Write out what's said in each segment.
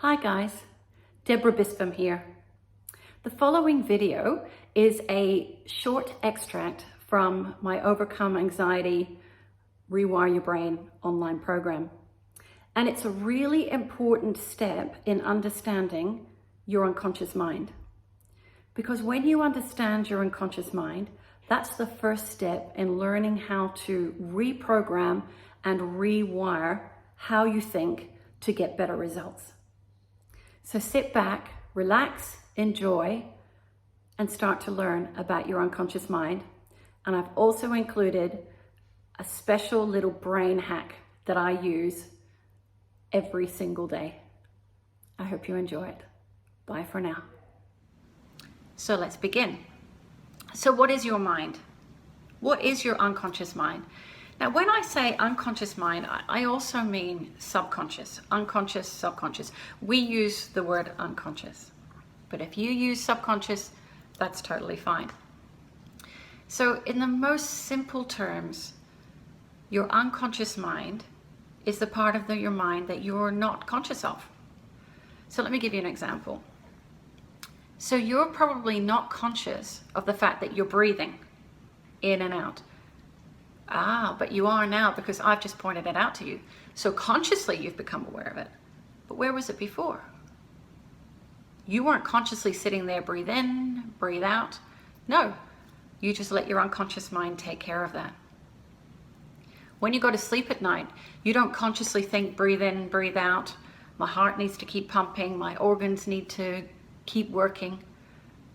Hi guys, Deborah Bispham here. The following video is a short extract from my Overcome Anxiety, Rewire Your Brain online program. And it's a really important step in understanding your unconscious mind. Because when you understand your unconscious mind, that's the first step in learning how to reprogram and rewire how you think to get better results. So sit back, relax, enjoy, and start to learn about your unconscious mind. And I've also included a special little brain hack that I use every single day. I hope you enjoy it. Bye for now. So let's begin. So what is your mind? What is your unconscious mind? Now, when I say unconscious mind, I also mean subconscious, unconscious, subconscious. We use the word unconscious, but if you use subconscious, that's totally fine. So in the most simple terms, your unconscious mind is the part of your mind that you're not conscious of. So let me give you an example. So you're probably not conscious of the fact that you're breathing in and out. But you are now because I've just pointed it out to you. So consciously you've become aware of it. But where was it before? You weren't consciously sitting there, breathe in, breathe out. No, you just let your unconscious mind take care of that. When you go to sleep at night, you don't consciously think, breathe in, breathe out. My heart needs to keep pumping. My organs need to keep working.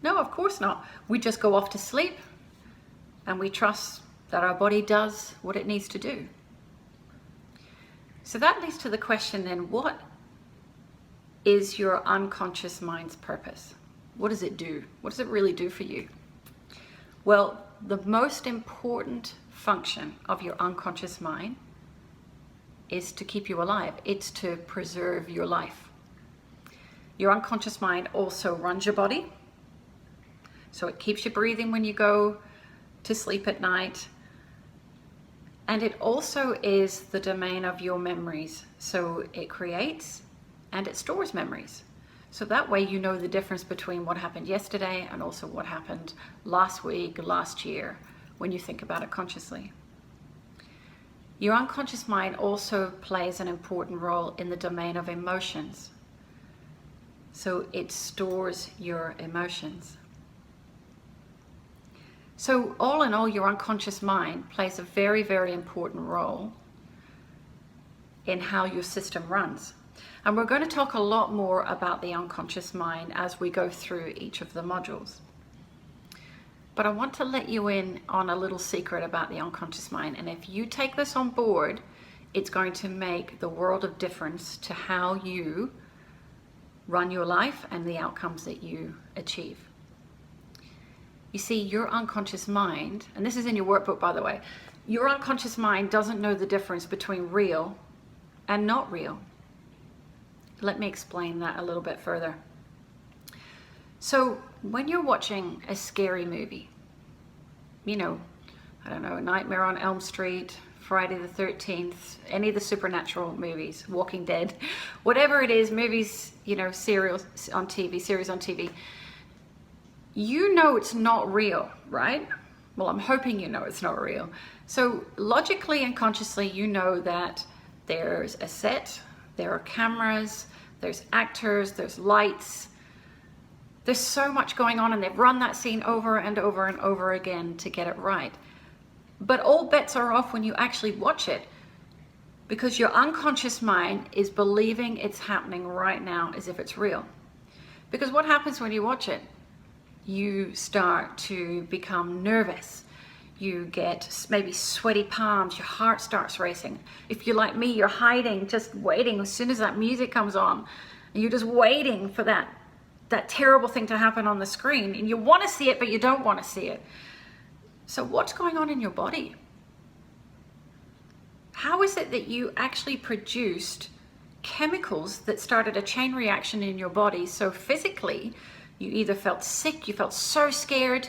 No, of course not. We just go off to sleep and we trust that our body does what it needs to do. So that leads to the question then, what is your unconscious mind's purpose? What does it do? What does it really do for you? Well, the most important function of your unconscious mind is to keep you alive. It's to preserve your life. Your unconscious mind also runs your body. So it keeps you breathing when you go to sleep at night. And it also is the domain of your memories. So it creates and it stores memories. So that way you know the difference between what happened yesterday and also what happened last week, last year, when you think about it consciously. Your unconscious mind also plays an important role in the domain of emotions. So it stores your emotions. So all in all, your unconscious mind plays a very, very important role in how your system runs. And we're going to talk a lot more about the unconscious mind as we go through each of the modules. But I want to let you in on a little secret about the unconscious mind. And if you take this on board, it's going to make the world of difference to how you run your life and the outcomes that you achieve. You see, your unconscious mind, and this is in your workbook, by the way, your unconscious mind doesn't know the difference between real and not real. Let me explain that a little bit further. So when you're watching a scary movie, you know, I don't know, Nightmare on Elm Street, Friday the 13th, any of the supernatural movies, Walking Dead, whatever it is, movies, you know, series on TV, you know it's not real, right? Well, I'm hoping you know it's not real. So logically and consciously, you know that there's a set, there are cameras, there's actors, there's lights. There's so much going on and they've run that scene over and over and over again to get it right. But all bets are off when you actually watch it because your unconscious mind is believing it's happening right now as if it's real. Because what happens when you watch it? You start to become nervous. You get maybe sweaty palms, your heart starts racing. If you're like me, you're hiding, just waiting as soon as that music comes on. And you're just waiting for that terrible thing to happen on the screen. And you want to see it, but you don't want to see it. So what's going on in your body? How is it that you actually produced chemicals that started a chain reaction in your body? So physically, you either felt sick, you felt so scared,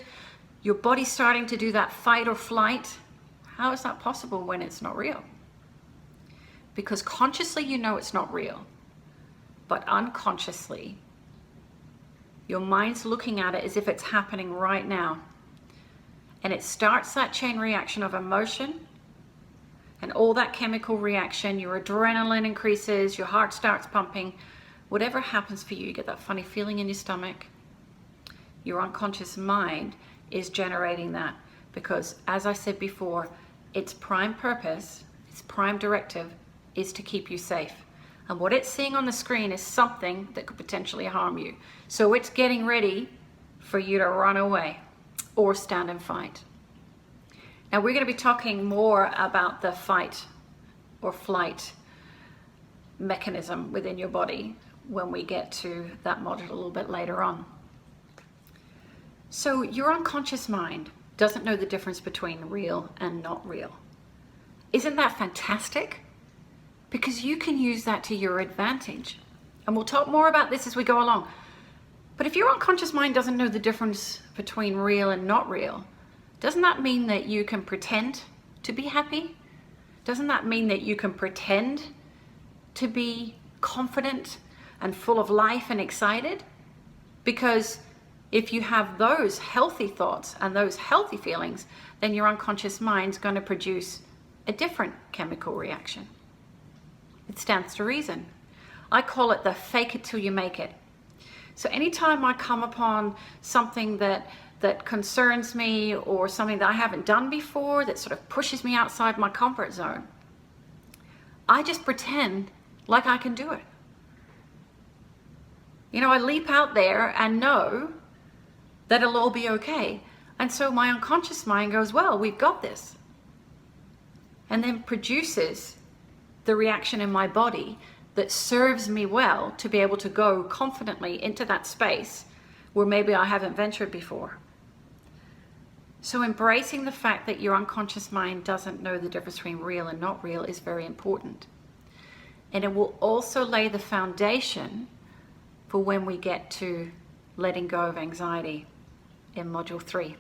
your body's starting to do that fight or flight. How is that possible when it's not real? Because consciously you know it's not real. but unconsciously, your mind's looking at it as if it's happening right now. And it starts that chain reaction of emotion and all that chemical reaction. Your adrenaline increases, your heart starts pumping. Whatever happens for you, you get that funny feeling in your stomach. Your unconscious mind is generating that because, as I said before, its prime purpose, its prime directive is to keep you safe. And what it's seeing on the screen is something that could potentially harm you. So it's getting ready for you to run away or stand and fight. Now we're going to be talking more about the fight or flight mechanism within your body when we get to that module a little bit later on. So your unconscious mind doesn't know the difference between real and not real. Isn't that fantastic? Because you can use that to your advantage. And we'll talk more about this as we go along. But if your unconscious mind doesn't know the difference between real and not real, doesn't that mean that you can pretend to be happy? Doesn't that mean that you can pretend to be confident and full of life and excited? Because if you have those healthy thoughts and those healthy feelings, then your unconscious mind's going to produce a different chemical reaction. It stands to reason. I call it the fake it till you make it. So anytime I come upon something that concerns me or something that I haven't done before that sort of pushes me outside my comfort zone, I just pretend like I can do it. You know, I leap out there and know that it'll all be okay. And so my unconscious mind goes, well, we've got this. And then produces the reaction in my body that serves me well to be able to go confidently into that space where maybe I haven't ventured before. So embracing the fact that your unconscious mind doesn't know the difference between real and not real is very important. And it will also lay the foundation for when we get to letting go of anxiety in module 3.